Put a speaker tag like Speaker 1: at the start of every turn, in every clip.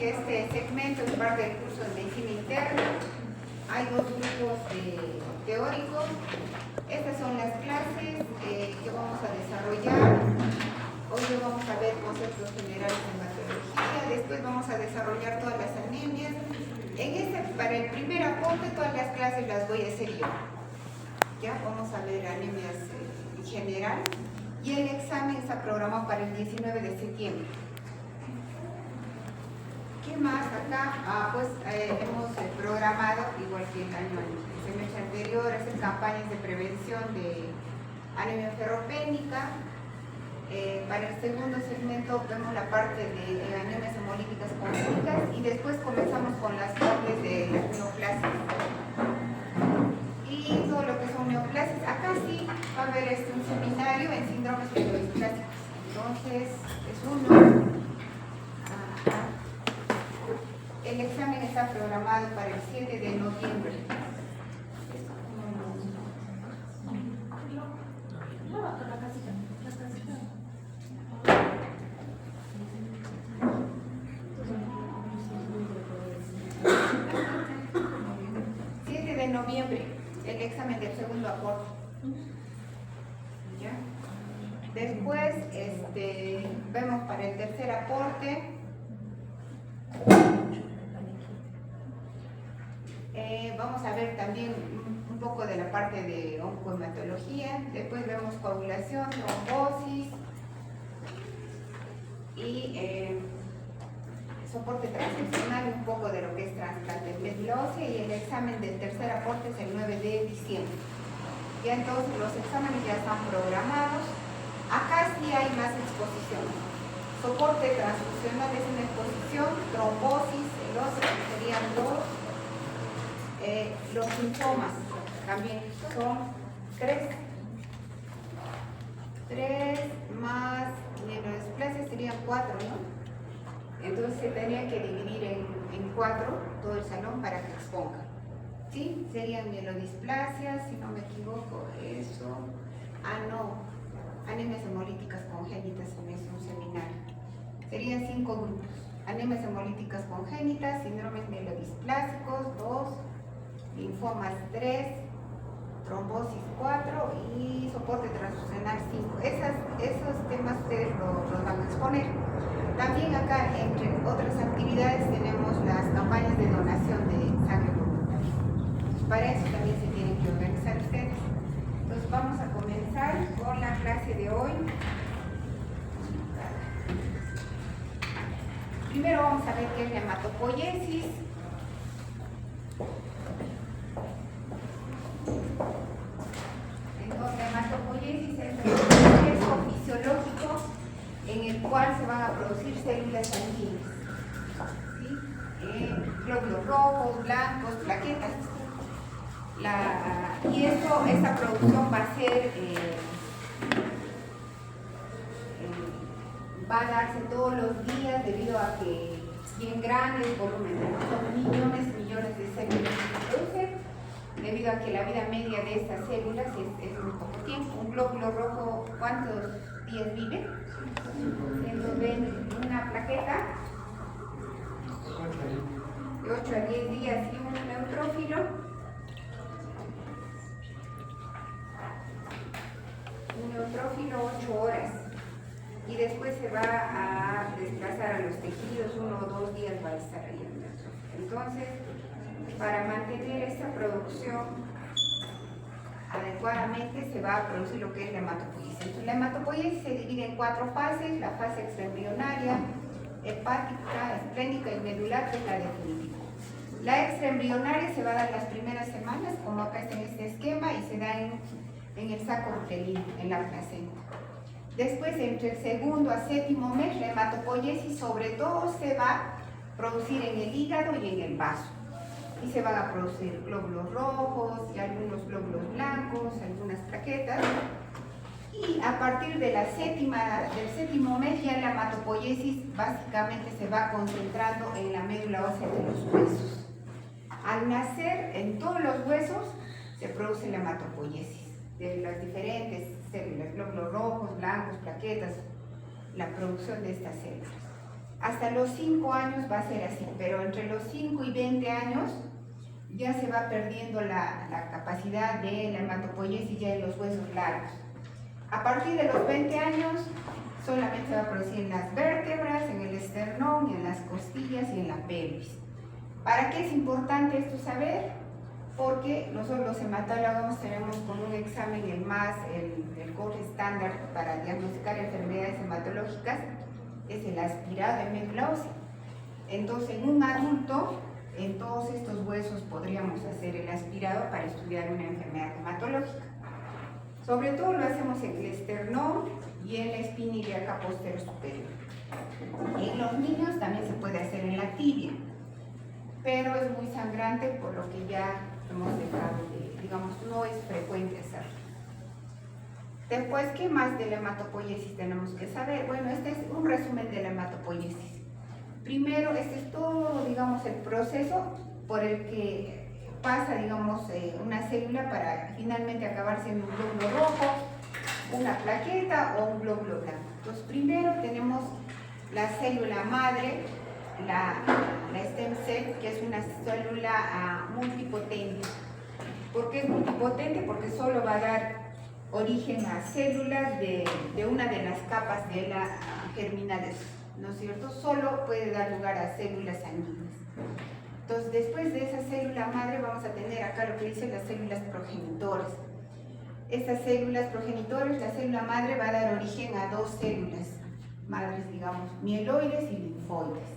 Speaker 1: que este segmento es parte del curso de medicina interna. Hay dos grupos teóricos. Estas son las clases que vamos a desarrollar. Hoy vamos a ver conceptos generales de hematología. Después vamos a desarrollar todas las anemias. Para el primer aporte, todas las clases las voy a hacer yo. Ya vamos a ver anemias en general. Y el examen está programado para el 19 de septiembre. ¿Qué más acá? Hemos programado, igual que el semestre anterior, hacer campañas de prevención de anemia ferropénica. Para el segundo segmento vemos la parte de anemias hemolíticas congénitas y después comenzamos con las partes de las neoplasias. Y todo lo que son neoplasias. Acá sí va a haber un seminario en síndromes periodisplásicos. Entonces, es uno. El examen está programado para el 7 de noviembre. 7 de noviembre, el examen del segundo aporte. ¿Ya? Después, vemos para el tercer aporte. Vamos a ver también un poco de la parte de oncohematología. Después vemos coagulación, trombosis y soporte transfusional, un poco de lo que es trasplante de médula ósea, y el examen del tercer aporte es el 9 de diciembre. Ya entonces los exámenes ya están programados. Acá sí hay más exposiciones. Soporte transfusional es una exposición, trombosis, el óseo serían dos. Los linfomas también son 3 más mielodisplasia serían 4, ¿no? Entonces se tenía que dividir en 4 todo el salón para que exponga. ¿Sí? Serían mielodisplasias, si no me equivoco, eso. No, anemias hemolíticas congénitas en un seminario. Serían 5 grupos. Anemias hemolíticas congénitas, síndromes mielodisplásicos 2, linfomas 3, trombosis 4 y soporte transfusional 5. Esos temas ustedes los van a exponer. También acá, entre otras actividades, tenemos las campañas de donación de sangre voluntaria. Para eso también se tienen que organizar ustedes. Entonces vamos a comenzar con la clase de hoy. Primero vamos a ver qué es la hematopoiesis. Entonces, la hematopoiesis es el proceso fisiológico en el cual se van a producir células sanguíneas. ¿Sí? Glóbulos rojos, blancos, plaquetas. Y esta producción va a ser, va a darse todos los días debido a que bien grandes volúmenes, son millones y millones de células que se producen, debido a que la vida media de estas células es muy poco tiempo. Un glóbulo rojo, ¿cuántos días vive? 120, una plaqueta de 8 a 10 días, y un neutrófilo un neutrófilo 8 horas, y después se va a desplazar a los tejidos, 1 o 2 días va a estar ahí el neutrófilo. Entonces, para mantener esta producción adecuadamente se va a producir lo que es la hematopoiesis. Entonces, la hematopoiesis se divide en 4 fases: la fase extraembrionaria, hepática, esplénica y medular, que es la definitiva. La extraembrionaria se va a dar las primeras semanas, como acá está en este esquema, y se da en el saco uterino, en la placenta. Después, entre el segundo a séptimo mes, la hematopoiesis sobre todo se va a producir en el hígado y en el vaso. Y se van a producir glóbulos rojos y algunos glóbulos blancos, algunas plaquetas. Y a partir de del séptimo mes, ya la hematopoiesis básicamente se va concentrando en la médula ósea de los huesos. Al nacer, en todos los huesos se produce la hematopoiesis de las diferentes células, glóbulos rojos, blancos, plaquetas, la producción de estas células. Hasta los 5 años va a ser así, pero entre los 5 y 20 años ya se va perdiendo la capacidad de la hematopoiesis ya en los huesos largos. A partir de los 20 años solamente se va a producir en las vértebras, en el esternón, en las costillas y en la pelvis. ¿Para qué es importante esto saber? Porque nosotros los hematólogos tenemos con un examen el gold estándar para diagnosticar enfermedades hematológicas, es el aspirado de médula ósea. Entonces, en un adulto, en todos estos huesos podríamos hacer el aspirado para estudiar una enfermedad hematológica. Sobre todo lo hacemos en el esternón y en la espina ilíaca posterior superior. En los niños también se puede hacer en la tibia, pero es muy sangrante, por lo que ya hemos dejado de, digamos, no es frecuente hacerlo. Después, ¿qué más de la hematopoiesis tenemos que saber? Bueno, este es un resumen de la hematopoiesis. Primero, este es todo, digamos, el proceso por el que pasa, digamos, una célula para finalmente acabar siendo un glóbulo rojo, una plaqueta o un glóbulo blanco. Entonces, primero tenemos la célula madre, la stem cell, que es una célula multipotente. ¿Por qué es multipotente? Porque solo va a dar origen a células de una de las capas de la germinales, ¿no es cierto? Solo puede dar lugar a células sanguíneas. Entonces, después de esa célula madre vamos a tener acá lo que dicen las células progenitoras. Estas células progenitoras, la célula madre va a dar origen a dos células madres, digamos, mieloides y linfoides,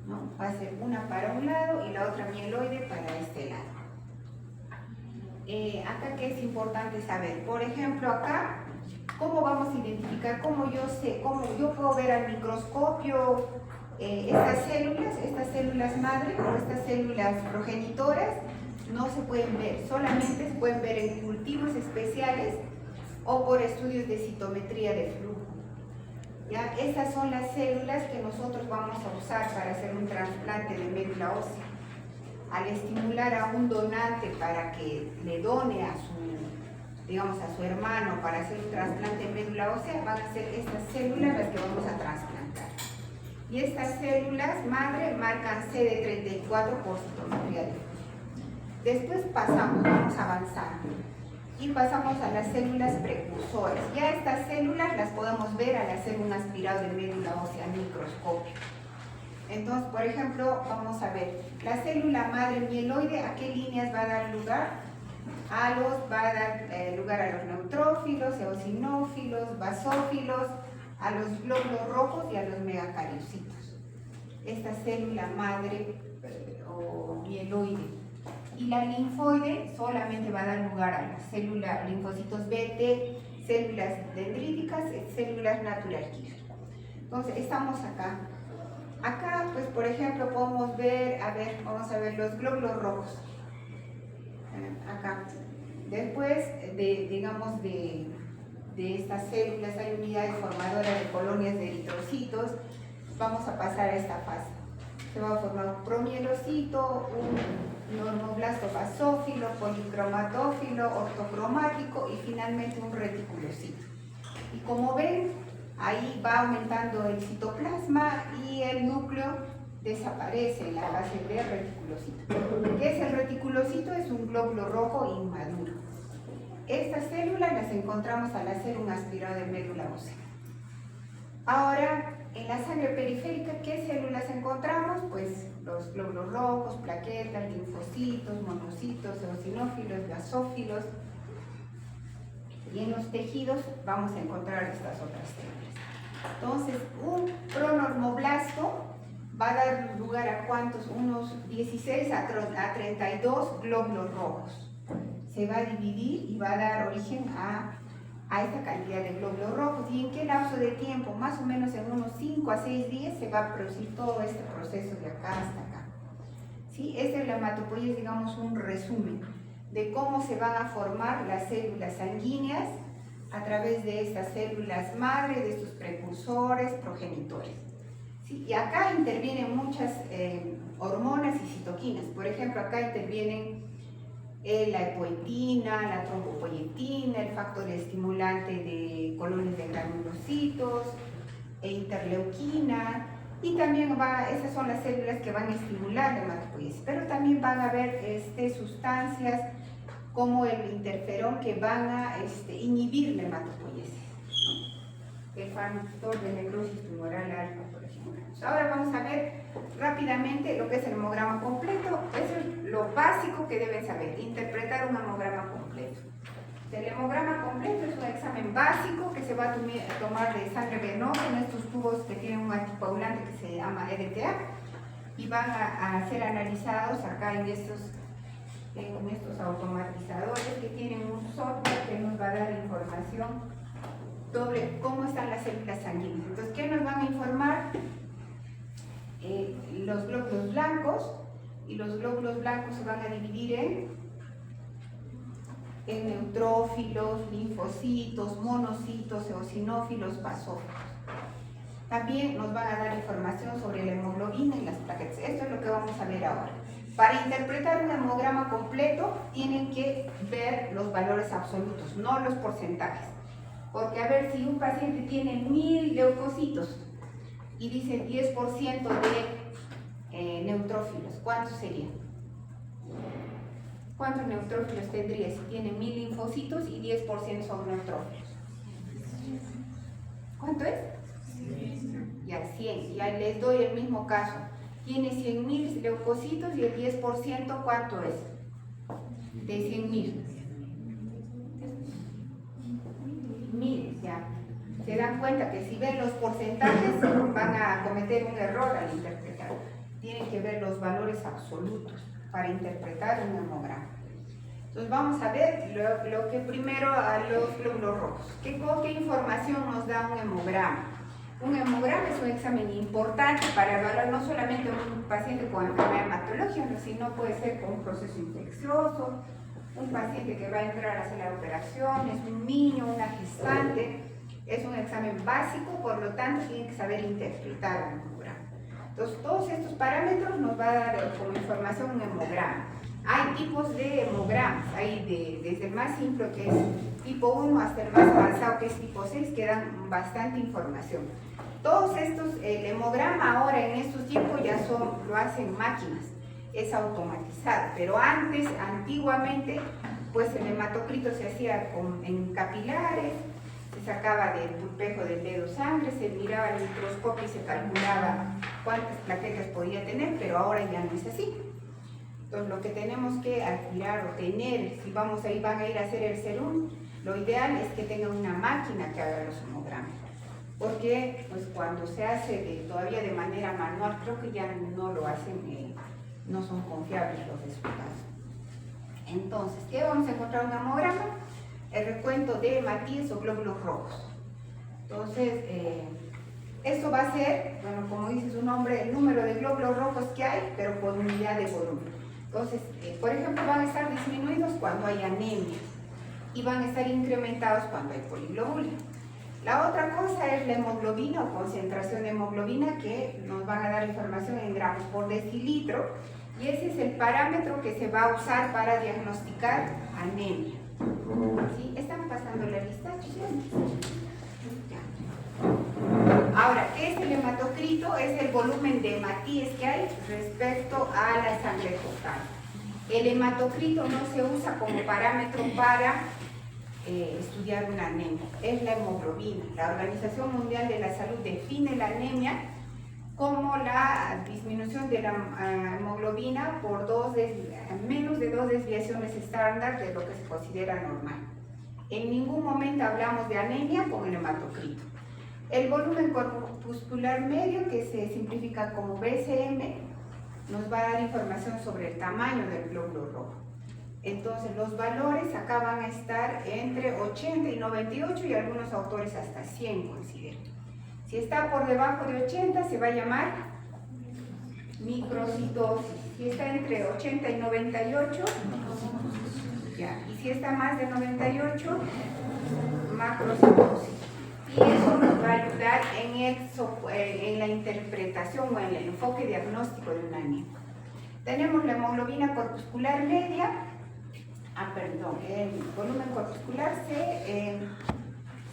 Speaker 1: ¿no? Va a ser una para un lado y la otra mieloide para este lado. Acá, ¿qué es importante saber? Por ejemplo, acá, ¿cómo vamos a identificar? ¿Cómo yo puedo ver al microscopio estas células madre o estas células progenitoras? No se pueden ver, solamente se pueden ver en cultivos especiales o por estudios de citometría de flujo. ¿Ya? Esas son las células que nosotros vamos a usar para hacer un trasplante de médula ósea. Al estimular a un donante para que le done a su hermano para hacer un trasplante de médula ósea, van a ser estas células las que vamos a trasplantar. Y estas células madre marcan CD34 por citometría de flujo. Después vamos avanzando y pasamos a las células precursoras. Ya estas células las podemos ver al hacer un aspirado de médula ósea al microscopio. Entonces, por ejemplo, vamos a ver, la célula madre mieloide, ¿a qué líneas va a dar lugar? Va a dar lugar a los neutrófilos, eosinófilos, basófilos, a los glóbulos rojos y a los megacariocitos. Esta célula madre o mieloide. Y la linfoide solamente va a dar lugar a las células, linfocitos B, T, células dendríticas, células natural killer. Entonces, estamos acá. Acá, pues, por ejemplo, podemos ver, vamos a ver los glóbulos rojos. Acá. Después de estas células hay unidades formadoras de colonias de eritrocitos. Vamos a pasar a esta fase. Se va a formar un promielocito, un normoblasto basófilo, policromatófilo, ortocromático y finalmente un reticulocito. Y como ven, ahí va aumentando el citoplasma y el núcleo desaparece en la fase de reticulocito. ¿Qué es el reticulocito? Es un glóbulo rojo inmaduro. Estas células las encontramos al hacer un aspirado de médula ósea. Ahora, en la sangre periférica, ¿qué células encontramos? Pues los glóbulos rojos, plaquetas, linfocitos, monocitos, eosinófilos, basófilos. Y en los tejidos vamos a encontrar estas otras células. Entonces, un pronormoblasto va a dar lugar a ¿cuántos? Unos 16 a 32 glóbulos rojos. Se va a dividir y va a dar origen a esta cantidad de glóbulos rojos. ¿Y en qué lapso de tiempo? Más o menos en unos 5 a 6 días se va a producir todo este proceso de acá hasta acá. ¿Sí? Esta es la hematopoiesis, digamos, un resumen de cómo se van a formar las células sanguíneas a través de estas células madre, de estos precursores, progenitores. ¿Sí? Y acá intervienen muchas hormonas y citoquinas. Por ejemplo, acá intervienen la epoetina, la trombopoietina, el factor estimulante de colonias de granulocitos, interleuquina, Y también esas son las células que van a estimular la hematopoiesis, pero también van a haber sustancias como el interferón que van a inhibir la hematopoiesis, ¿no? El factor de necrosis tumoral alfa, por ejemplo. Ahora vamos a ver rápidamente lo que es el hemograma completo. Eso es lo básico que deben saber, interpretar un hemograma completo. El hemograma completo es un examen básico que se va a tomar de sangre venosa en estos tubos que tienen un anticoagulante que se llama EDTA y van a ser analizados acá en estos automatizadores que tienen un software que nos va a dar información sobre cómo están las células sanguíneas. Entonces, ¿qué nos van a informar? Los glóbulos blancos, y los glóbulos blancos se van a dividir en neutrófilos, linfocitos, monocitos, eosinófilos, basófilos. También nos van a dar información sobre la hemoglobina y las plaquetas. Esto es lo que vamos a ver ahora. Para interpretar un hemograma completo tienen que ver los valores absolutos, no los porcentajes. Porque a ver, si un paciente tiene 1000 leucocitos y dice 10% de neutrófilos, ¿cuántos serían? ¿Cuántos neutrófilos tendría si tiene 1000 linfocitos y 10% son neutrófilos? ¿Cuánto es? Ya 100, ya les doy el mismo caso. Tiene 100.000 leucocitos y el 10%, ¿cuánto es? De 100.000. 1000, ya. Se dan cuenta que si ven los porcentajes van a cometer un error al interpretar. Tienen que ver los valores absolutos para interpretar un hemograma. Entonces vamos a ver lo que primero a los glóbulos rojos. ¿Qué información nos da un hemograma? Un hemograma es un examen importante para evaluar no solamente a un paciente con enfermedad hematológica, sino puede ser con un proceso infeccioso, un paciente que va a entrar a hacer la operación, es un niño, una gestante. Es un examen básico, por lo tanto tienen que saber interpretar un hemograma. Entonces todos estos parámetros nos va a dar como información un hemograma. Hay tipos de hemogramas, hay desde el más simple que es tipo 1 hasta el más avanzado que es tipo 6 que dan bastante información. Todos estos, el hemograma ahora en estos tiempos ya lo hacen máquinas, es automatizado, pero antes, antiguamente, pues el hematocrito se hacía en capilares, se sacaba del pulpejo del dedo sangre, se miraba al microscopio y se calculaba cuántas plaquetas podía tener, pero ahora ya no es así. Entonces lo que tenemos que adquirir o tener, si van a ir a hacer el serum, lo ideal es que tengan una máquina que haga los hemogramas. Porque pues cuando se hace todavía de manera manual, creo que ya no lo hacen, no son confiables los resultados. Entonces, ¿qué vamos a encontrar en un hemograma? El recuento de hematíes o glóbulos rojos. Entonces, esto va a ser, bueno, como dice su nombre, el número de glóbulos rojos que hay, pero por unidad de volumen. Entonces, por ejemplo, van a estar disminuidos cuando hay anemia y van a estar incrementados cuando hay poliglobulia. La otra cosa es la hemoglobina o concentración de hemoglobina, que nos van a dar información en gramos por decilitro, y ese es el parámetro que se va a usar para diagnosticar anemia. ¿Sí? ¿Están pasando la lista? Ahora, ¿qué es el hematocrito? Es el volumen de hematíes que hay respecto a la sangre total. El hematocrito no se usa como parámetro para estudiar una anemia, es la hemoglobina. La Organización Mundial de la Salud define la anemia como la disminución de la hemoglobina por menos de 2 desviaciones estándar de lo que se considera normal. En ningún momento hablamos de anemia con el hematocrito. El volumen corpuscular medio, que se simplifica como BCM, nos va a dar información sobre el tamaño del glóbulo rojo. Entonces los valores acá van a estar entre 80 y 98 y algunos autores hasta 100 consideran. Si está por debajo de 80 se va a llamar microcitosis. Si está entre 80 y 98, ya. Y si está más de 98, macrocitosis. Y eso nos va a ayudar en la interpretación o en el enfoque diagnóstico de una anemia. Tenemos la hemoglobina corpuscular media. El volumen corpuscular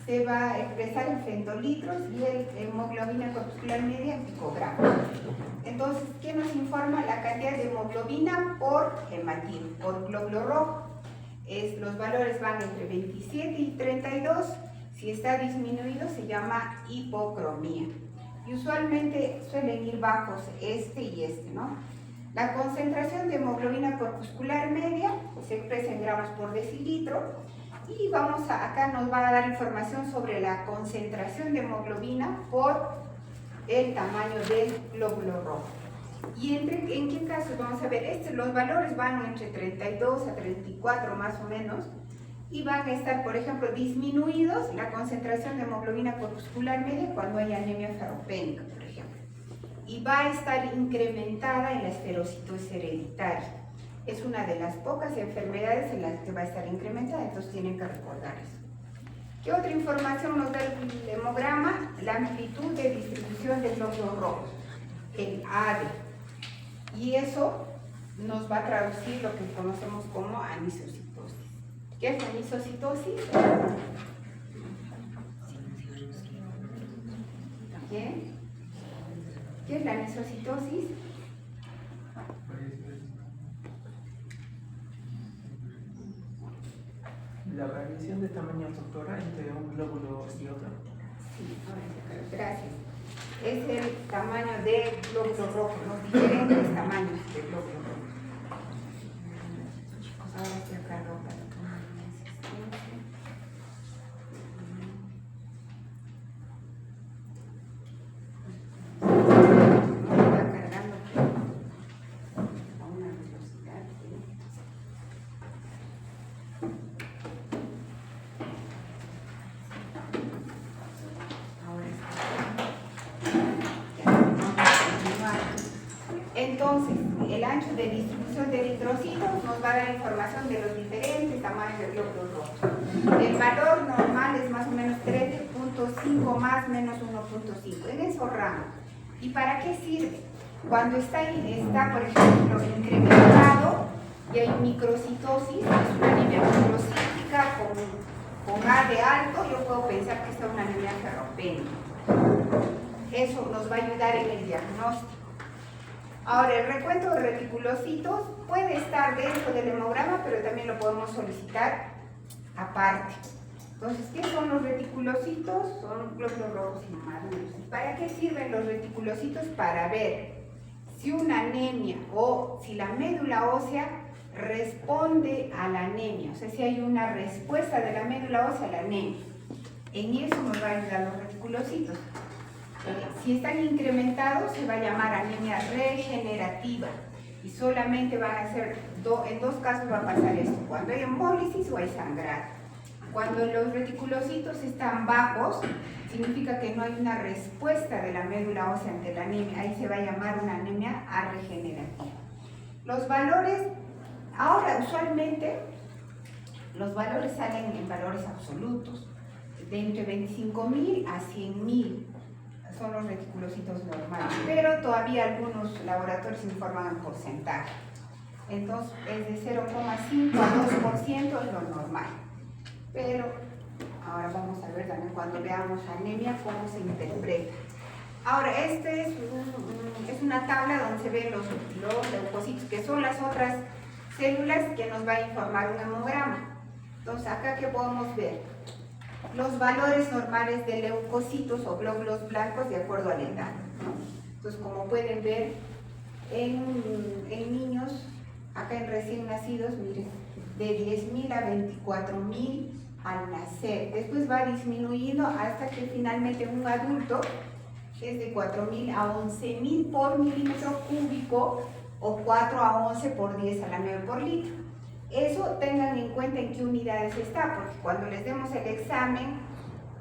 Speaker 1: se va a expresar en femtolitros y el hemoglobina corpuscular media en picogramos. Entonces, ¿qué nos informa? La cantidad de hemoglobina por hematín, por glóbulo rojo. Los valores van entre 27 y 32. Si está disminuido se llama hipocromía. Y usualmente suelen ir bajos este y este, ¿no? La concentración de hemoglobina corpuscular media se expresa en gramos por decilitro. Y acá nos va a dar información sobre la concentración de hemoglobina por el tamaño del glóbulo rojo. ¿Y en qué casos? Vamos a ver, los valores van entre 32 a 34 más o menos, y van a estar, por ejemplo, disminuidos la concentración de hemoglobina corpuscular media cuando hay anemia ferropénica, por ejemplo. Y va a estar incrementada en la esferocitosis hereditaria. Es una de las pocas enfermedades en las que va a estar incrementada, entonces tienen que recordar eso. ¿Qué otra información nos da el hemograma? La amplitud de distribución del glóbulo rojo, el AD. Y eso nos va a traducir lo que conocemos como anisocitosis. ¿Qué es la anisocitosis? ¿Qué es la anisocitosis?
Speaker 2: La variación de tamaño, doctora, entre un glóbulo y otro.
Speaker 1: Sí, gracias. Es el tamaño del glóbulo rojo, los diferentes tamaños del glóbulo rojo. Ahora estoy acá para tomar la asistencia. Está cargando a una velocidad. Entonces, el ancho de distribución de eritrocitos nos va a dar información de los diferentes tamaños del glóbulo rojo. El valor normal es más o menos 13.5 más menos 1.5, en esos rangos. ¿Y para qué sirve? Cuando está, por ejemplo, incrementado y hay microcitosis, es una anemia microcítica con A de alto, yo puedo pensar que está una anemia ferropénica. Eso nos va a ayudar en el diagnóstico. Ahora, el recuento de reticulocitos puede estar dentro del hemograma, pero también lo podemos solicitar aparte. Entonces, ¿qué son los reticulocitos? Son glóbulos rojos inmaduros. ¿Para qué sirven los reticulocitos? Para ver si una anemia o si la médula ósea responde a la anemia, o sea, si hay una respuesta de la médula ósea a la anemia. En eso nos va a ayudar los reticulocitos. Si están incrementados, se va a llamar anemia regenerativa y solamente van a ser, en dos casos va a pasar esto, cuando hay hemólisis o hay sangrado. Cuando los reticulocitos están bajos, significa que no hay una respuesta de la médula ósea ante la anemia, ahí se va a llamar una anemia regenerativa. Los valores, ahora usualmente, los valores salen en valores absolutos, de entre 25.000 a 100.000. Son los reticulocitos normales, pero todavía algunos laboratorios informan en porcentaje. Entonces, es de 0,5 a 2% es lo normal. Pero ahora vamos a ver también cuando veamos anemia cómo se interpreta. Ahora, este es una tabla donde se ven los leucocitos, que son las otras células que nos va a informar un hemograma. Entonces, acá, ¿qué podemos ver? Los valores normales de leucocitos o glóbulos blancos de acuerdo a la edad, ¿no? Entonces, como pueden ver, en niños, acá en recién nacidos, miren, de 10.000 a 24.000 al nacer. Después va disminuyendo hasta que finalmente un adulto es de 4.000 a 11.000 por milímetro cúbico o 4 a 11 por 10 a la 9 por litro. Eso tengan en cuenta en qué unidades está, porque cuando les demos el examen,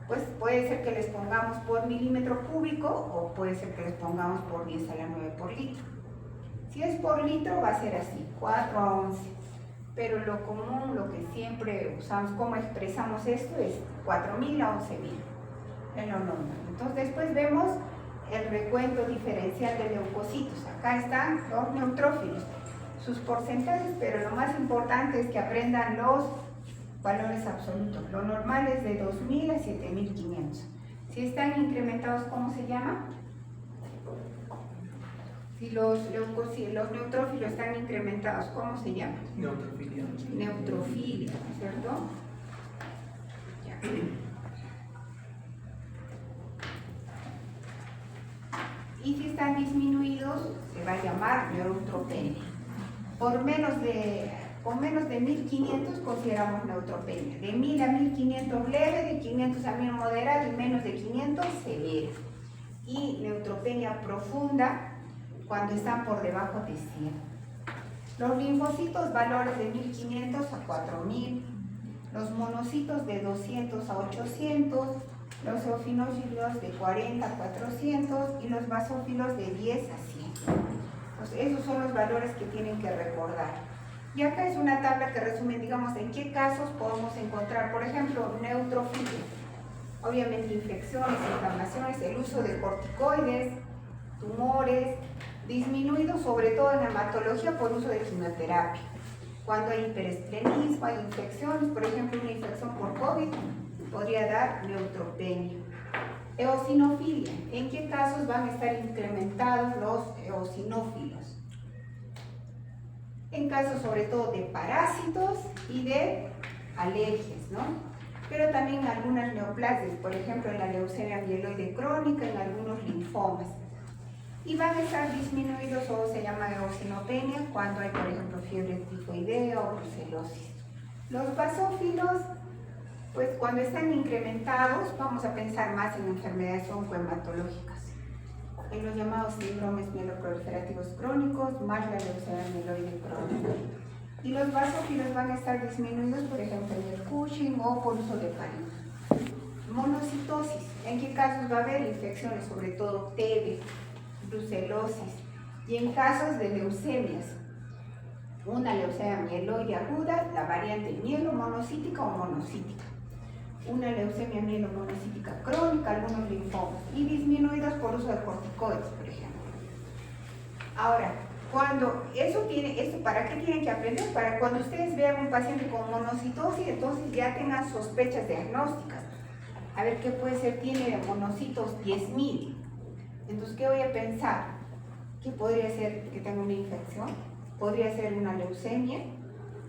Speaker 1: pues puede ser que les pongamos por milímetro cúbico o puede ser que les pongamos por 10 a la 9 por litro. Si es por litro va a ser así, 4 a 11. Pero lo común, lo que siempre usamos, cómo expresamos esto, es 4.000 a 11.000. Es lo normal. Entonces después vemos el recuento diferencial de leucocitos. Acá están los neutrófilos, sus porcentajes, pero lo más importante es que aprendan los valores absolutos. Lo normal es de 2.000 a 7.500. Si están incrementados, ¿cómo se llama? Si los neutrófilos están incrementados, ¿cómo se llama?
Speaker 2: Neutrofilia.
Speaker 1: Neutrofilia, ¿cierto? Ya. Y si están disminuidos, se va a llamar neutropenia. Con menos de 1.500 consideramos neutropenia. De 1.000 a 1.500 leve, de 500 a 1.000 moderada y menos de 500 severa. Y neutropenia profunda cuando están por debajo de 100. Los linfocitos, valores de 1.500 a 4.000. Los monocitos de 200 a 800. Los eosinófilos de 40 a 400 y los basófilos de 10 a 100. Entonces, esos son los valores que tienen que recordar. Y acá es una tabla que resume, digamos, en qué casos podemos encontrar, por ejemplo, neutrofilia. Obviamente infecciones, inflamaciones, el uso de corticoides, tumores, disminuido sobre todo en hematología por uso de quimioterapia. Cuando hay hiperestrenismo, hay infecciones, por ejemplo, una infección por COVID, podría dar neutropenia. Eosinofilia. ¿En qué casos van a estar incrementados los eosinófilos? En casos sobre todo de parásitos y de alergias, ¿no? Pero también algunas neoplasias, por ejemplo en la leucemia mieloide crónica, en algunos linfomas. Y van a estar disminuidos o se llama eosinopenia cuando hay, por ejemplo, fiebre tifoidea o brucelosis. Los basófilos, pues cuando están incrementados, vamos a pensar más en enfermedades oncohematológicas, en los llamados síndromes mieloproliferativos crónicos, más la leucemia mieloide crónica. Y los basófilos van a estar disminuidos, por ejemplo, en el Cushing o por uso de heparina. Monocitosis, ¿en qué casos va a haber infecciones? Sobre todo TB, brucelosis, y en casos de leucemias, una leucemia mieloide aguda, la variante mielomonocítica o monocítica, una leucemia mielomonocítica crónica, algunos linfomas, y disminuidos por uso de corticoides, por ejemplo. Ahora, cuando esto, ¿para qué tienen que aprender? Para cuando ustedes vean un paciente con monocitosis, entonces ya tengan sospechas diagnósticas. A ver qué puede ser, tiene de monocitos 10.000. Entonces, ¿qué voy a pensar? ¿Qué podría ser que tenga una infección? Podría ser una leucemia,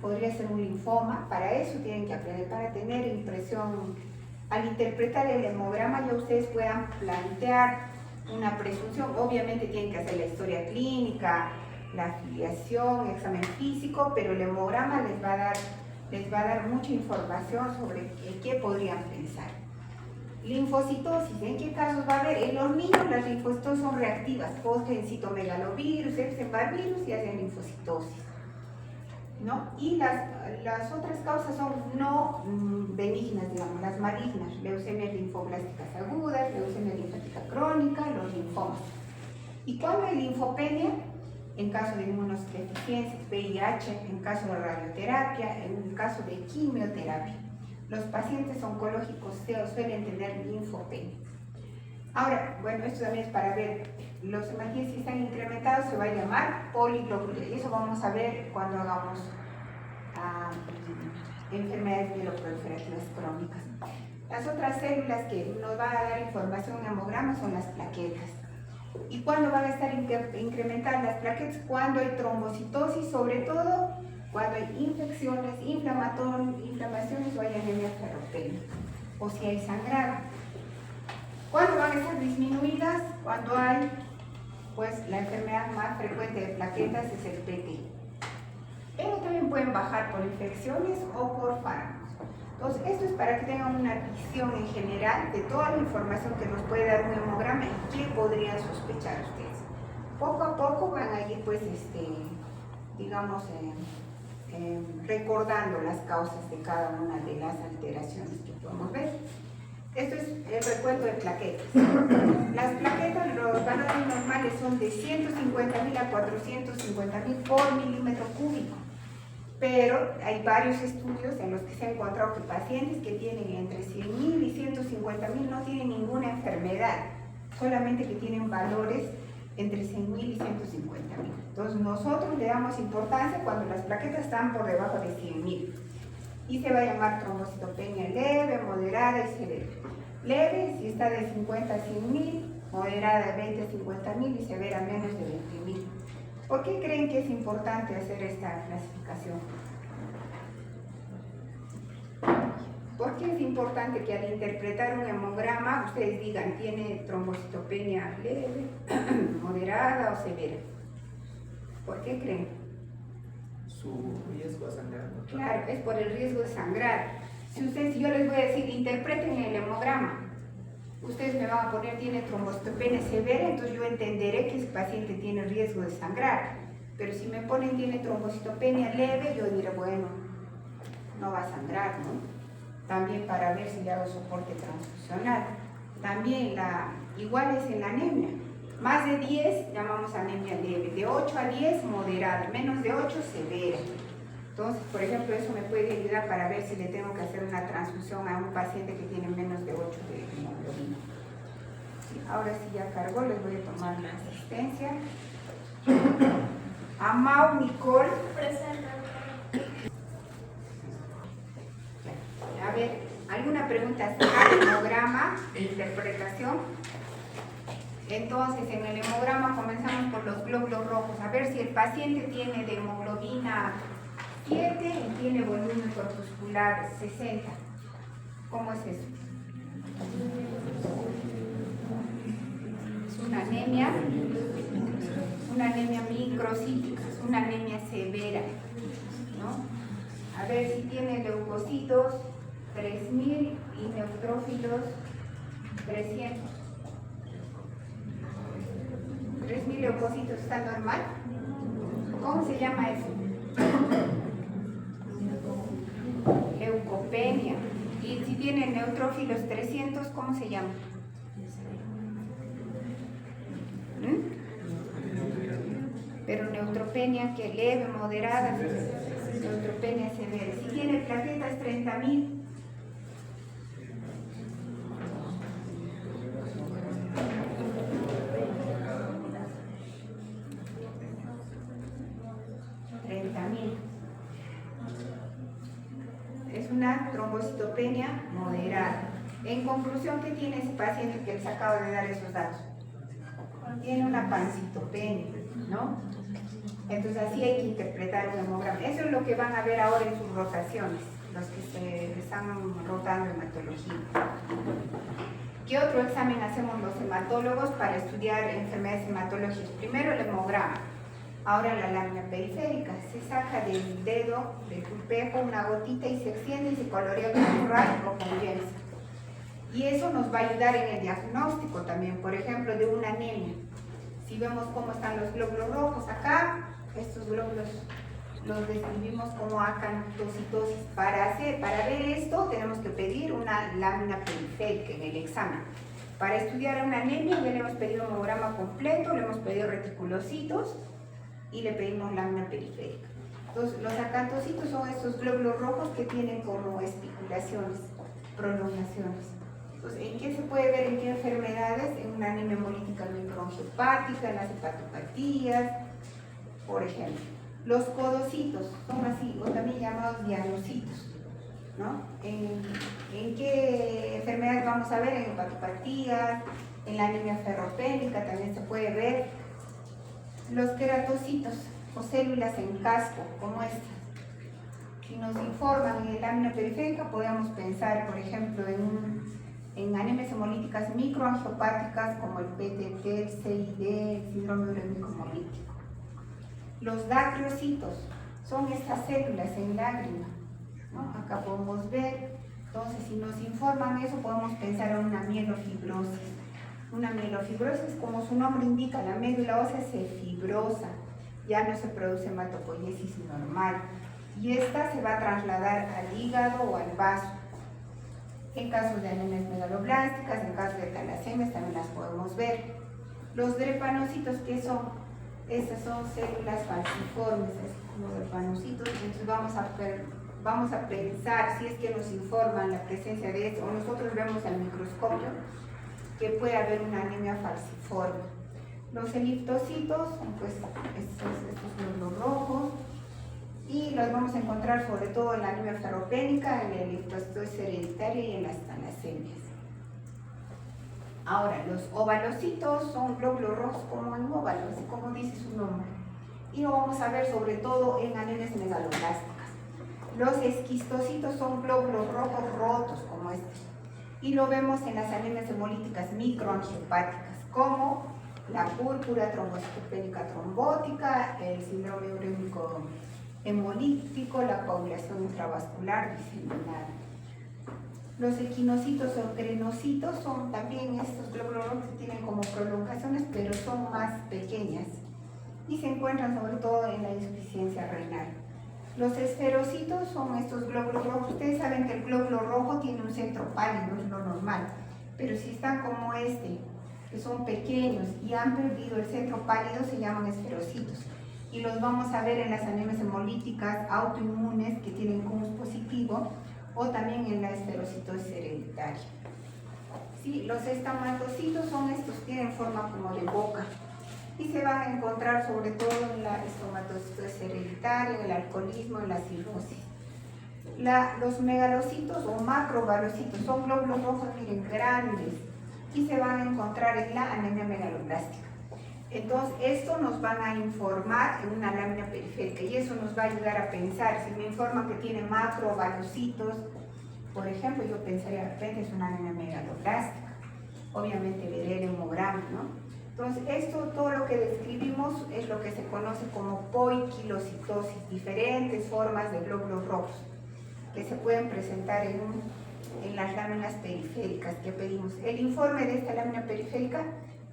Speaker 1: podría ser un linfoma. Para eso tienen que aprender, para tener impresión. Al interpretar el hemograma ya ustedes puedan plantear una presunción. Obviamente tienen que hacer la historia clínica, la afiliación, examen físico, pero el hemograma les va a dar mucha información sobre qué podrían pensar. Linfocitosis, ¿en qué casos va a haber? En los niños las linfocitosis son reactivas, cogen citomegalovirus, Epstein-Barr virus y hacen linfocitosis, ¿no? Y las otras causas son no benignas, digamos, las malignas, leucemias linfoblásticas agudas, leucemia linfática crónica, los linfomas. ¿Y cuándo hay linfopenia? En caso de inmunodeficiencias, VIH, en caso de radioterapia, en caso de quimioterapia. Los pacientes oncológicos suelen tener linfopenia. Ahora, bueno, esto también es para ver, los hematíes si están incrementados se va a llamar poliglobulia, y eso vamos a ver cuando hagamos enfermedades mieloproliferativas crónicas. Las otras células que nos van a dar información en hemograma son las plaquetas. ¿Y cuándo van a estar incrementadas las plaquetas? Cuando hay trombocitosis, sobre todo cuando hay infecciones, inflamaciones o hay anemia ferropénica, o si hay sangrado. ¿Cuándo van a estar disminuidas? Cuando hay, pues, la enfermedad más frecuente de plaquetas es el PT. Pero también pueden bajar por infecciones o por fármacos. Entonces, esto es para que tengan una visión en general de toda la información que nos puede dar un hemograma y qué podrían sospechar ustedes. Poco a poco van a ir, pues, digamos, recordando las causas de cada una de las alteraciones que podemos ver. Esto es el recuento de plaquetas. Las plaquetas, los valores normales son de 150.000 a 450.000 por milímetro cúbico. Pero hay varios estudios en los que se ha encontrado que pacientes que tienen entre 100.000 y 150.000 no tienen ninguna enfermedad, solamente que tienen valores entre 100.000 y 150.000. Entonces nosotros le damos importancia cuando las plaquetas están por debajo de 100.000. y se va a llamar trombocitopenia leve, moderada y severa. Leve si está de 50 a 100.000, moderada de 20 a 50.000 y severa menos de 20.000. ¿Por qué creen que es importante hacer esta clasificación? ¿Por qué es importante que al interpretar un hemograma ustedes digan tiene trombocitopenia leve, moderada o severa? ¿Por qué creen?
Speaker 2: Su riesgo a sangrar, ¿no?
Speaker 1: Claro, es por el riesgo de sangrar. Si yo les voy a decir, interpreten el hemograma, ustedes me van a poner tiene trombocitopenia severa, entonces yo entenderé que ese paciente tiene riesgo de sangrar. Pero si me ponen tiene trombocitopenia leve, yo diré, bueno, no va a sangrar, ¿no? También para ver si le hago soporte transfusional. También igual es en la anemia. Más de 10 llamamos anemia leve, de 8 a 10 moderada, menos de 8 severa. Entonces, por ejemplo, eso me puede ayudar para ver si le tengo que hacer una transfusión a un paciente que tiene menos de 8 de hemoglobina. Sí, ahora sí ya cargó, les voy a tomar la asistencia. Amau Nicole.
Speaker 3: Presente.
Speaker 1: A ver, ¿alguna pregunta al hemograma de interpretación? Entonces, en el hemograma comenzamos por los glóbulos rojos. A ver si el paciente tiene de hemoglobina 7 y tiene volumen corpuscular 60. ¿Cómo es eso? Es una anemia microcítica, es una anemia severa, ¿no? A ver si tiene leucocitos 3.000 y neutrófilos 300. 3.000 leucocitos, ¿está normal? ¿Cómo se llama eso? Leucopenia. Y si tiene neutrófilos 300, ¿cómo se llama? Pero neutropenia que leve, moderada, neutropenia severa. Si tiene plaquetas 30.000, es una trombocitopenia moderada. En conclusión, ¿qué tiene ese paciente que les acabo de dar esos datos? Tiene una pancitopenia, ¿no? Entonces así hay que interpretar un hemograma. Eso es lo que van a ver ahora en sus rotaciones, los que se están rotando hematología. ¿Qué otro examen hacemos los hematólogos para estudiar enfermedades hematológicas? Primero el hemograma. Ahora la lámina periférica, se saca del dedo, del pulpejo, una gotita y se extiende y se colorea con RAL o con James. Y eso nos va a ayudar en el diagnóstico también, por ejemplo, de una anemia. Si vemos cómo están los glóbulos rojos acá, estos glóbulos los describimos como acanocitosis. Para ver esto tenemos que pedir una lámina periférica en el examen. Para estudiar una anemia ya le hemos pedido un hemograma completo, le hemos pedido reticulocitos y le pedimos lámina periférica. Entonces, los acantocitos son estos glóbulos rojos que tienen como espiculaciones, prolongaciones. Entonces, ¿en qué se puede ver? ¿En qué enfermedades? En una anemia hemolítica microangiopática, en las hepatopatías, por ejemplo. Los codocitos son así, o también llamados dianocitos, ¿no? ¿En qué enfermedades vamos a ver? En hepatopatías, en la anemia ferropénica también se puede ver. Los queratocitos o células en casco, como estas. Si nos informan en la lámina periférica, podemos pensar, por ejemplo, en anemias hemolíticas microangiopáticas como el PTT, el CID, el síndrome urémico hemolítico. Los dacriocitos son estas células en lágrima, ¿no? Acá podemos ver. Entonces, si nos informan eso, podemos pensar en una mielofibrosis. Una mielofibrosis, como su nombre indica, la médula ósea se fibrosa, ya no se produce hematopoiesis normal. Y esta se va a trasladar al hígado o al vaso. En casos de anemias megaloblásticas, en casos de talasemias también las podemos ver. Los drepanocitos, ¿qué son? Estas son células falciformes, los drepanocitos. Entonces vamos a pensar si es que nos informan la presencia de esto, o nosotros vemos al microscopio que puede haber una anemia falciforme. Los eliptocitos son pues estos glóbulos rojos, y y los vamos a encontrar sobre todo en la anemia ferropénica, en el eritrocitosis hereditaria y en las talasemias. Ahora, los ovalocitos son glóbulos rojos como en óvalo, así como dice su nombre. Y lo vamos a ver sobre todo en anemias megaloblásticas. Los esquistocitos son glóbulos rojos rotos como este. Y lo vemos en las anemias hemolíticas microangiopáticas, como la púrpura trombocitopénica trombótica, el síndrome urémico hemolítico, la coagulación intravascular diseminada. Los equinocitos o crenocitos son también estos glóbulos rojos que tienen como prolongaciones, pero son más pequeñas y se encuentran sobre todo en la insuficiencia renal. Los esferocitos son estos glóbulos rojos. Ustedes saben que el glóbulo rojo tiene un centro pálido, es lo normal, pero si están como este, que son pequeños y han perdido el centro pálido, se llaman esferocitos. Y los vamos a ver en las anemias hemolíticas autoinmunes que tienen CUMS positivo, o también en la esferocitosis hereditaria. Sí, los estamatocitos son estos, tienen forma como de boca y se van a encontrar sobre todo en la estomatocitosis hereditaria, en el alcoholismo, en la cirrosis. Los megalocitos o macrovalocitos son glóbulos rojos, miren, grandes, y se van a encontrar en la anemia megaloblástica. Entonces, esto nos van a informar en una lámina periférica y eso nos va a ayudar a pensar. Si me informan que tiene macrovalocitos, por ejemplo, yo pensaría, de repente es una anemia megaloblástica. Obviamente veré el hemograma, ¿no? Entonces, esto, todo lo que describimos es lo que se conoce como poiquilocitosis, diferentes formas de glóbulos rojos que se pueden presentar en las láminas periféricas que pedimos. El informe de esta lámina periférica,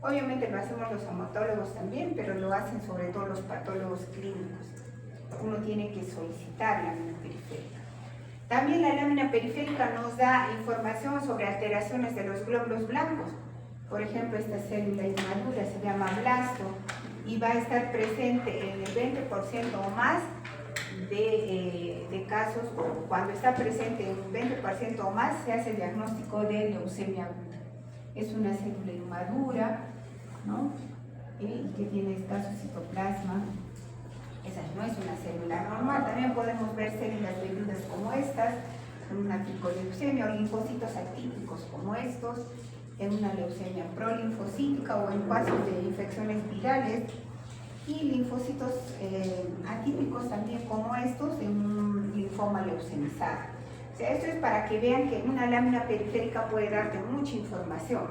Speaker 1: obviamente lo hacemos los hematólogos también, pero lo hacen sobre todo los patólogos clínicos. Uno tiene que solicitar la lámina periférica. También la lámina periférica nos da información sobre alteraciones de los glóbulos blancos. Por ejemplo, esta célula inmadura se llama blasto y va a estar presente en el 20% o más de casos, o cuando está presente en un 20% o más, se hace el diagnóstico de leucemia aguda. Es una célula inmadura, ¿no? Y que tiene escaso citoplasma. Esa no es una célula normal. También podemos ver células velludas como estas, en una tricoleucemia, o linfocitos atípicos como estos, en una leucemia prolinfocítica o en casos de infecciones virales, y linfocitos atípicos también como estos en un linfoma leucemizado. O sea, esto es para que vean que una lámina periférica puede darte mucha información.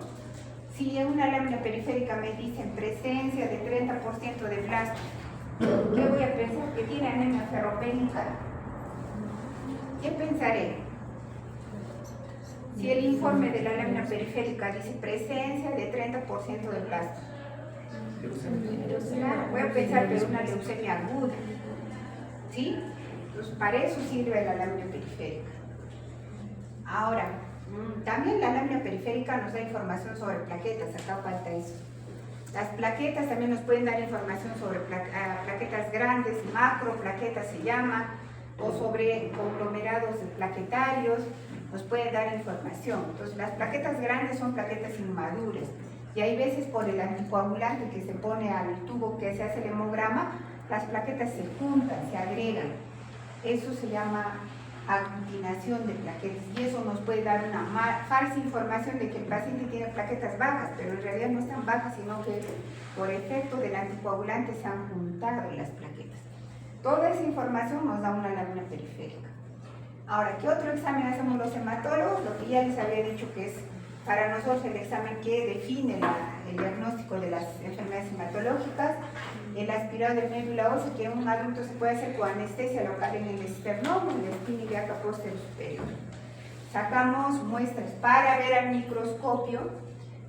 Speaker 1: Si en una lámina periférica me dicen presencia de 30% de blastos, ¿qué voy a pensar? ¿Que tiene anemia ferropénica? ¿Qué pensaré? Si el informe de la lámina periférica dice presencia de 30% de blastos, voy a pensar que es una leucemia aguda, ¿sí? Entonces, para eso sirve la lámina periférica. Ahora, también la lámina periférica nos da información sobre plaquetas, acá falta eso. Las plaquetas también nos pueden dar información sobre plaquetas grandes, macroplaquetas se llama, o sobre conglomerados plaquetarios, nos pueden dar información. Entonces, las plaquetas grandes son plaquetas inmaduras. Y hay veces por el anticoagulante que se pone al tubo que se hace el hemograma, las plaquetas se juntan, se agregan. Eso se llama aglutinación de plaquetas y eso nos puede dar una falsa información de que el paciente tiene plaquetas bajas, pero en realidad no están bajas, sino que por efecto del anticoagulante se han juntado las plaquetas. Toda esa información nos da una lámina periférica. Ahora, ¿qué otro examen hacemos los hematólogos? Lo que ya les había dicho que es para nosotros el examen que define el diagnóstico de las enfermedades hematológicas, el aspirado de médula ósea, que en un adulto se puede hacer con anestesia local en el esternón, en la espina ilíaca posterior superior. Sacamos muestras para ver al microscopio,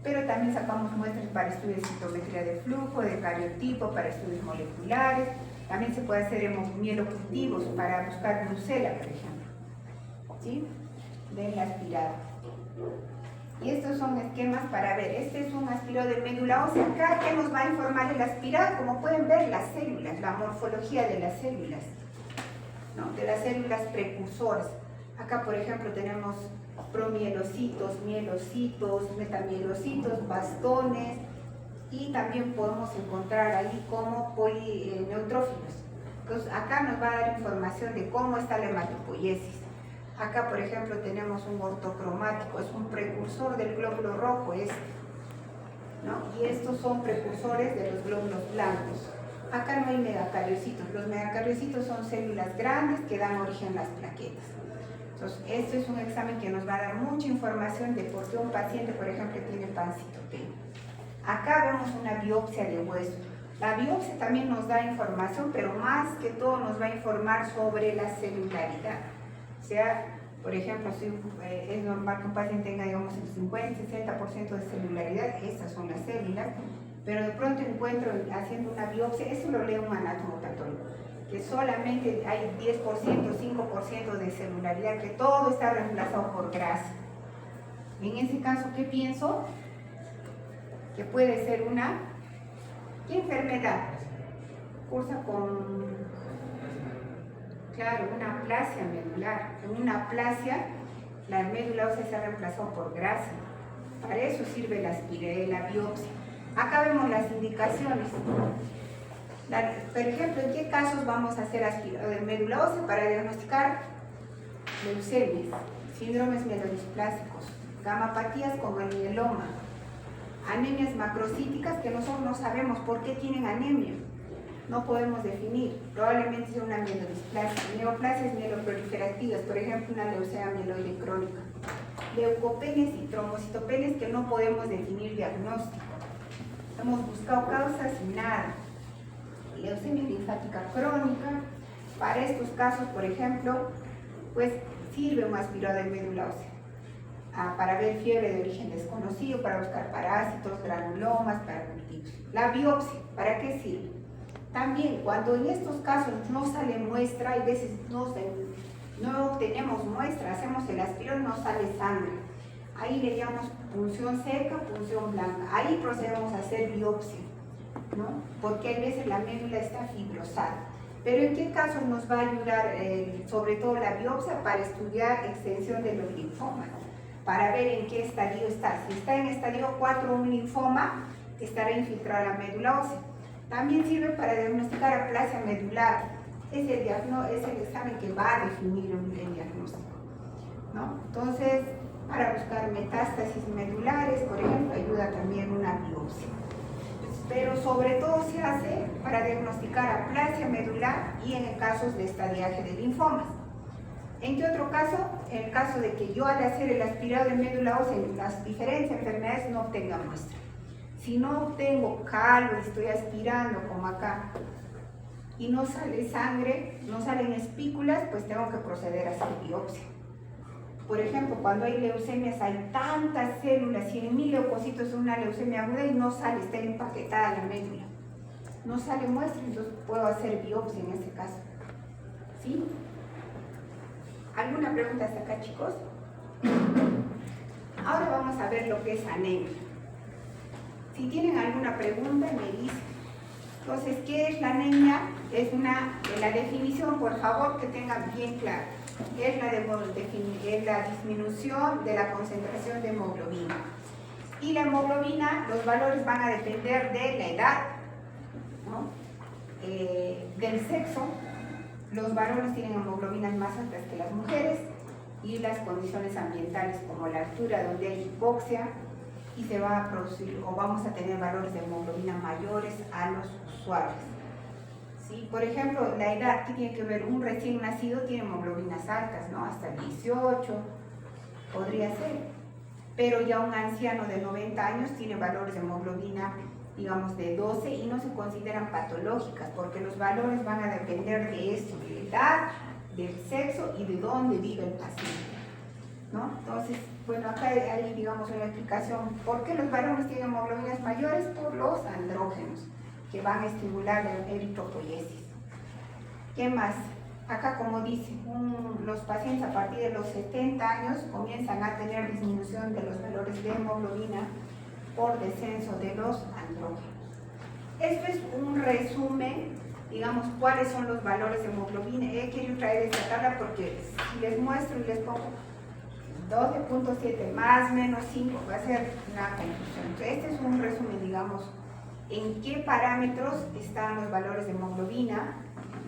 Speaker 1: pero también sacamos muestras para estudios de citometría de flujo, de cariotipo, para estudios moleculares. También se puede hacer mielocultivos para buscar brucela, por ejemplo, ¿sí? Del aspirado. Y estos son esquemas para ver. Este es un aspirado de médula ósea. Acá, ¿qué nos va a informar el aspirado? Como pueden ver, las células, la morfología de las células, ¿no? De las células precursoras. Acá, por ejemplo, tenemos promielocitos, mielocitos, metamielocitos, bastones, y también podemos encontrar ahí como polineutrófilos. Entonces acá nos va a dar información de cómo está la hematopoiesis. Acá, por ejemplo, tenemos un ortocromático, es un precursor del glóbulo rojo ¿no? Y estos son precursores de los glóbulos blancos. Acá no hay megacariocitos. Los megacariocitos son células grandes que dan origen a las plaquetas. Entonces, este es un examen que nos va a dar mucha información de por qué un paciente, por ejemplo, tiene pancitopenia. Acá vemos una biopsia de hueso. La biopsia también nos da información, pero más que todo nos va a informar sobre la celularidad. O sea, por ejemplo, si es normal que un paciente tenga, digamos, el 50-60% de celularidad, estas son las células, pero de pronto encuentro haciendo una biopsia, eso lo lee un anatomopatólogo, que solamente hay 10%, 5% de celularidad, que todo está reemplazado por grasa. En ese caso, ¿qué pienso? Que puede ser una... ¿Qué enfermedad? Cursa con... Claro, una aplasia medular. En una aplasia, la médula ósea se ha reemplazado por grasa. Para eso sirve la biopsia. Acá vemos las indicaciones. Por ejemplo, ¿en qué casos vamos a hacer aspirado de médula ósea? Para diagnosticar leucemias, síndromes mielodisplásicos, gamapatías como el mieloma, anemias macrocíticas que nosotros no sabemos por qué tienen anemia. No podemos definir, probablemente sea una mielodisplasia. Neoplasias mieloproliferativas, por ejemplo, una leucemia mieloide crónica. Leucopenias y trombocitopenias que no podemos definir diagnóstico. Hemos buscado causas y nada. Leucemia linfática crónica. Para estos casos, por ejemplo, pues sirve un aspirado de médula ósea. Para ver fiebre de origen desconocido, para buscar parásitos, granulomas, pericarditis. La biopsia, ¿para qué sirve? También, cuando en estos casos no sale muestra, hay veces no obtenemos muestra, hacemos el aspirado y no sale sangre. Ahí le llamamos punción seca, punción blanca. Ahí procedemos a hacer biopsia, ¿no? Porque hay veces la médula está fibrosada. Pero ¿en qué casos nos va a ayudar, sobre todo la biopsia, para estudiar extensión de los linfomas? Para ver en qué estadio está. Si está en estadio 4 un linfoma, estará infiltrada la médula ósea. También sirve para diagnosticar aplasia medular. Es el examen que va a definir el diagnóstico, ¿no? Entonces, para buscar metástasis medulares, por ejemplo, ayuda también una biopsia. Pero sobre todo se hace para diagnosticar aplasia medular y en casos de estadiaje de linfomas. ¿En qué otro caso? En el caso de que yo al hacer el aspirado de médula ósea en las diferentes enfermedades no obtenga muestra. Si no obtengo calvo y estoy aspirando como acá y no sale sangre, no salen espículas, pues tengo que proceder a hacer biopsia. Por ejemplo, cuando hay leucemias hay tantas células, 100.000 leucocitos en una leucemia aguda y no sale, está empaquetada la médula. No sale muestra, entonces puedo hacer biopsia en este caso. ¿Sí? ¿Alguna pregunta hasta acá, chicos? Ahora vamos a ver lo que es anemia. Si tienen alguna pregunta, me dicen. Entonces, ¿qué es la anemia? Es la definición, por favor, que tengan bien claro. Es la disminución de la concentración de hemoglobina. Y la hemoglobina, los valores van a depender de la edad, ¿no? Del sexo. Los varones tienen hemoglobinas más altas que las mujeres y las condiciones ambientales como la altura donde hay hipoxia y se va a producir o vamos a tener valores de hemoglobina mayores a los usuarios. ¿Sí? Por ejemplo, la edad, ¿qué tiene que ver? Un recién nacido tiene hemoglobinas altas, ¿no? Hasta 18 podría ser, pero ya un anciano de 90 años tiene valores de hemoglobina, digamos, de 12 y no se consideran patológicas porque los valores van a depender de esto, de la edad, del sexo y de dónde vive el paciente, ¿no? Entonces, bueno, acá hay, digamos, una explicación. ¿Por qué los varones tienen hemoglobinas mayores? Por los andrógenos, que van a estimular la eritropoiesis. ¿Qué más? Acá, como dice, los pacientes a partir de los 70 años comienzan a tener disminución de los valores de hemoglobina por descenso de los andrógenos. Esto es un resumen, digamos, cuáles son los valores de hemoglobina. He querido traer esta tabla porque si les muestro y les pongo 12.7 más menos 5 va a ser una conclusión. Entonces, este es un resumen, digamos, en qué parámetros están los valores de hemoglobina,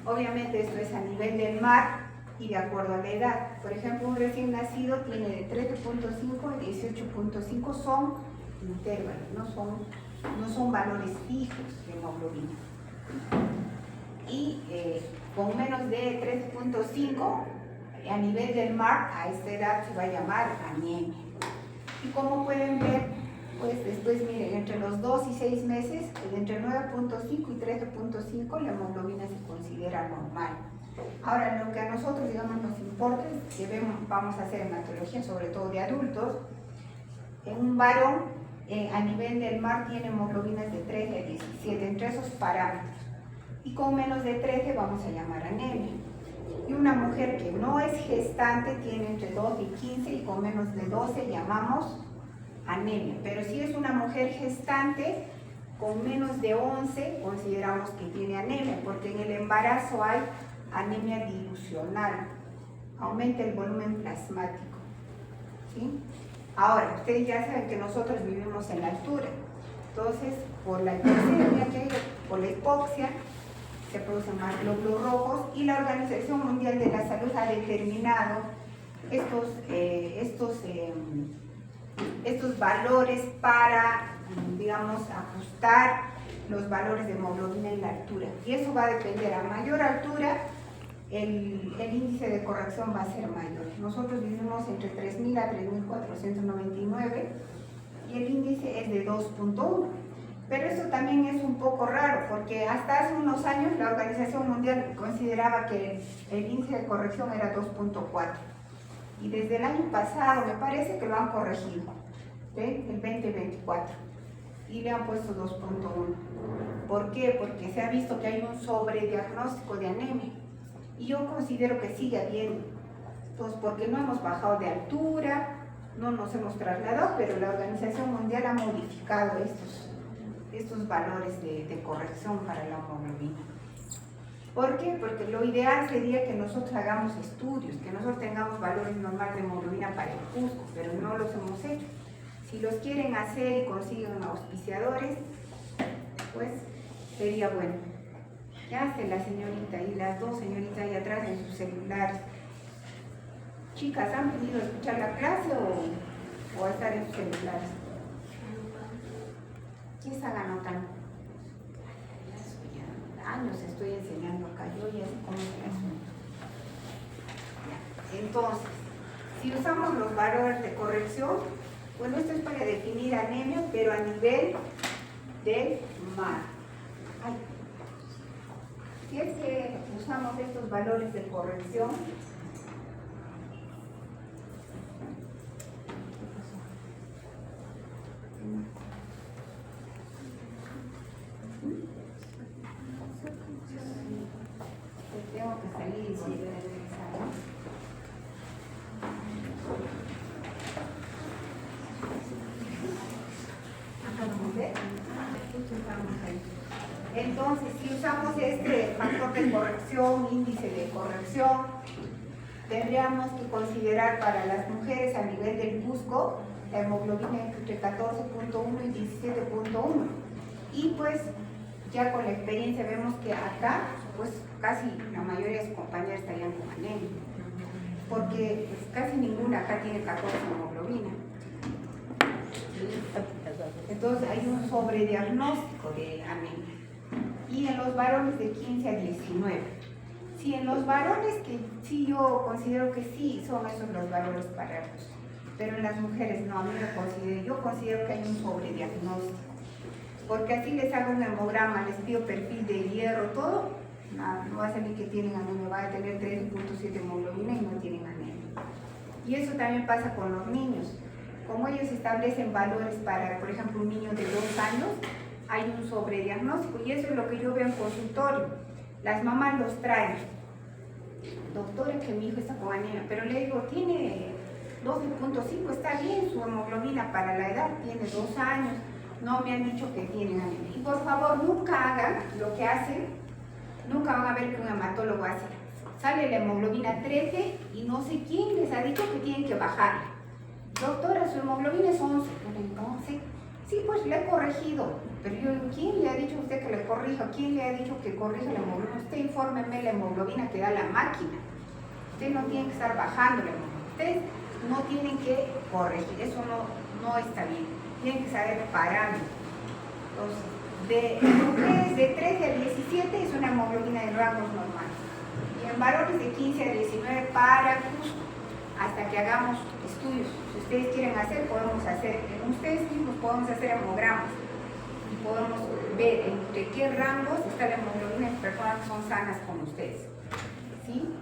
Speaker 1: Obviamente esto es a nivel del mar y de acuerdo a la edad. Por ejemplo, un recién nacido tiene de 13.5 a 18.5, son intervalos, no son valores fijos de hemoglobina. Y con menos de 13.5 a nivel del mar, a esta edad se va a llamar anemia. Y como pueden ver, pues después miren, entre los 2 y 6 meses, entre 9.5 y 13.5 la hemoglobina se considera normal. Ahora, lo que a nosotros, digamos, nos importa es que vamos a hacer hematología, sobre todo de adultos. En un varón, a nivel del mar, tiene hemoglobinas de 13 a 17, entre esos parámetros. Y con menos de 13 vamos a llamar anemia. Y una mujer que no es gestante tiene entre 12 y 15 y con menos de 12 llamamos anemia. Pero si es una mujer gestante, con menos de 11 consideramos que tiene anemia, porque en el embarazo hay anemia dilucional, aumenta el volumen plasmático, ¿sí? Ahora, ustedes ya saben que nosotros vivimos en la altura, entonces por la hipoxemia que hay, por la hipoxia, se producen más glóbulos rojos y la Organización Mundial de la Salud ha determinado estos valores para, digamos, ajustar los valores de hemoglobina en la altura. Y eso va a depender, a mayor altura, el índice de corrección va a ser mayor. Nosotros vivimos entre 3.000 a 3.499 y el índice es de 2.1. Pero eso también es un poco raro, porque hasta hace unos años la Organización Mundial consideraba que el índice de corrección era 2.4. Y desde el año pasado me parece que lo han corregido, ¿sí? El 2024. Y le han puesto 2.1. ¿Por qué? Porque se ha visto que hay un sobrediagnóstico de anemia. Y yo considero que sigue habiendo. Entonces, porque no hemos bajado de altura, no nos hemos trasladado, pero la Organización Mundial ha modificado estos valores de corrección para la hemoglobina. ¿Por qué? Porque lo ideal sería que nosotros hagamos estudios, que nosotros tengamos valores normales de hemoglobina para el Cusco, pero no los hemos hecho. Si los quieren hacer y consiguen auspiciadores, pues sería bueno. ¿Qué hace la señorita y las dos señoritas ahí atrás en sus celulares? Chicas, ¿han venido a escuchar la clase o a estar en sus celulares? ¿Qué están anotando? Años estoy enseñando acá, yo ya sé cómo es el asunto. Entonces, si usamos los valores de corrección, bueno, esto es para definir anemia, pero a nivel del mar. Ay. Si es que usamos estos valores de corrección, tengo que salir y volver a regresar, ¿no? Entonces, si usamos este factor de corrección, índice de corrección, tendríamos que considerar para las mujeres a nivel del Cusco la hemoglobina entre 14.1 y 17.1. Y pues ya con la experiencia vemos que acá, pues casi la mayoría de sus compañeras estarían con anemia, porque pues, casi ninguna acá tiene 14 hemoglobina. Entonces hay un sobrediagnóstico de anemia. Y en los varones de 15 a 19. Sí, en los varones que sí yo considero que sí son esos los valores parados, pero en las mujeres no, a mí yo considero que hay un sobrediagnóstico. Porque así les hago un hemograma, les pido perfil de hierro, todo, no va a salir que tienen anemia, va a tener 3.7 hemoglobina y no tienen anemia. Y eso también pasa con los niños. Como ellos establecen valores para, por ejemplo, un niño de 2 años, hay un sobrediagnóstico y eso es lo que yo veo en consultorio. Las mamás los traen. Doctora, que mi hijo está con anemia, pero le digo, tiene 12.5, está bien su hemoglobina para la edad, tiene 2 años. No me han dicho que tienen anemia. Y por favor, nunca hagan lo que hacen, nunca van a ver que un hematólogo hace. Sale la hemoglobina 13 y no sé quién les ha dicho que tienen que bajarla. Doctora, su hemoglobina es 11. Pero entonces, Sí, pues le he corregido, pero yo, ¿quién le ha dicho a usted que le corrija? ¿Quién le ha dicho que corrija la hemoglobina? Usted infórmeme la hemoglobina que da la máquina. Usted no tiene que estar bajando la hemoglobina. Ustedes no tienen que corregir, eso no está bien. Tienen que saber parámetros. Entonces, de mujeres de 13 a 17 es una hemoglobina de rangos normales. Y en varones de 15 a 19 para justo hasta que hagamos estudios. Si ustedes quieren hacer, podemos hacer, en ustedes mismos podemos hacer hemogramas y podemos ver entre qué rangos está la hemoglobina en personas que son sanas como ustedes. ¿Sí?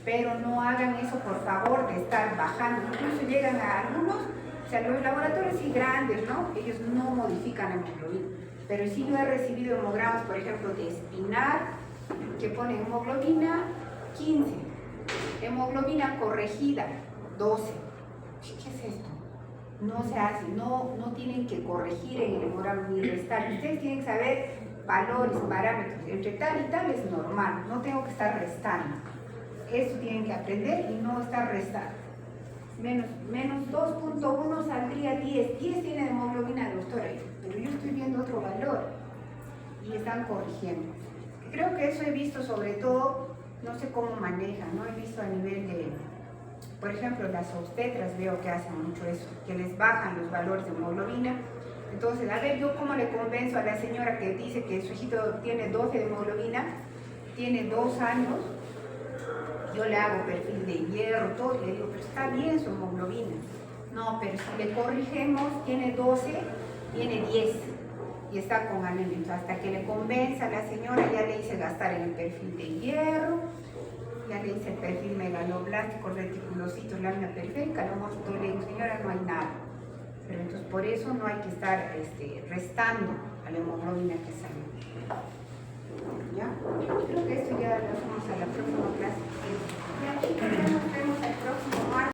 Speaker 1: Pero no hagan eso, por favor, de estar bajando. Incluso llegan a algunos, o sea, los laboratorios sí grandes, ¿no? Ellos no modifican la hemoglobina. Pero sí yo he recibido hemogramas, por ejemplo, de Espinar, que ponen hemoglobina 15, hemoglobina corregida 12. ¿Qué es esto? No se hace, no tienen que corregir en el hemograma ni restar. Ustedes tienen que saber valores, parámetros. Entre tal y tal es normal, no tengo que estar restando. Eso tienen que aprender y no estar restando. Menos 2.1 saldría 10. 10 tiene hemoglobina, doctora, pero yo estoy viendo otro valor y están corrigiendo. Creo que eso he visto sobre todo, no sé cómo manejan, ¿no? He visto a nivel de, por ejemplo, las obstetras veo que hacen mucho eso, que les bajan los valores de hemoglobina. Entonces, a ver, yo cómo le convenzo a la señora que dice que su hijito tiene 12 de hemoglobina, tiene 2 años, yo le hago perfil de hierro, todo, y le digo, pero está bien su hemoglobina. No, pero si le corrigemos, tiene 12, tiene 10 y está con anemia. Entonces, hasta que le convenza a la señora, ya le hice gastar en el perfil de hierro, ya le hice el perfil megaloblástico, reticulocito, lámina periférica, lo hemos todo, le digo, señora, no hay nada. Pero entonces, por eso no hay que estar restando a la hemoglobina que sale. ¿Ya? Creo que esto ya lo hacemos a la próxima clase. Ya, chicos, ya nos vemos el próximo martes.